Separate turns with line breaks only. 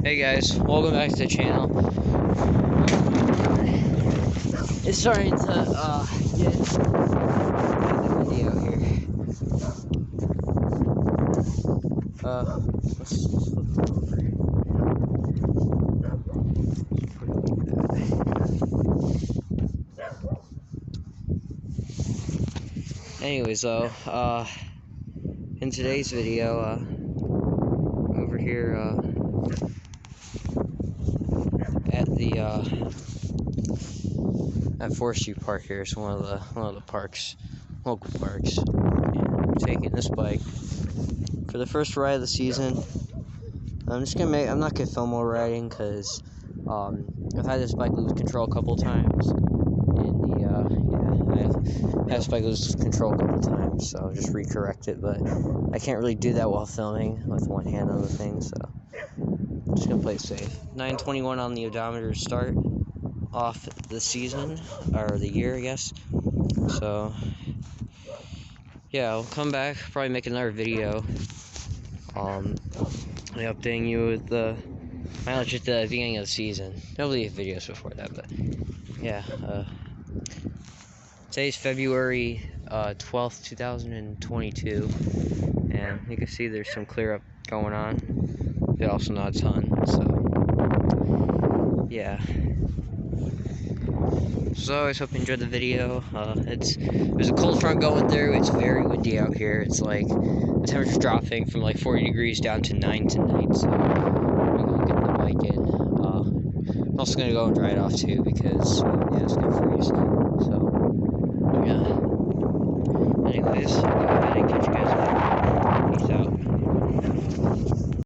Hey guys, welcome back to the channel. It's starting to get windy out here. Let's flip it over. Anyways, though, in today's video, over here at the at Forestry Park here is one of the parks, local parks. And I'm taking this bike for the first ride of the season. I'm not gonna film more riding because I've had this bike lose control a couple times. I've had this bike lose control a couple times, so I'll just recorrect it. But I can't really do that while filming with one hand on the thing, so I'm just gonna play it safe. 9:21 on the odometer to start off the season, or the year, I guess. So yeah, I'll come back, probably make another video. Updating you with the mileage at the beginning of the season. There'll be videos before that, but yeah. Today's February 12th, 2022, and you can see there's some clear up going on, but also not a ton, so yeah. So I hope you enjoyed the video. There's a cold front going through. It's very windy out here. It's like the temperature's dropping from like 40 degrees down to 9 tonight, so I'm gonna get the bike in. I'm also gonna go and dry it off too because yeah, it's gonna freeze. So yeah. Anyways.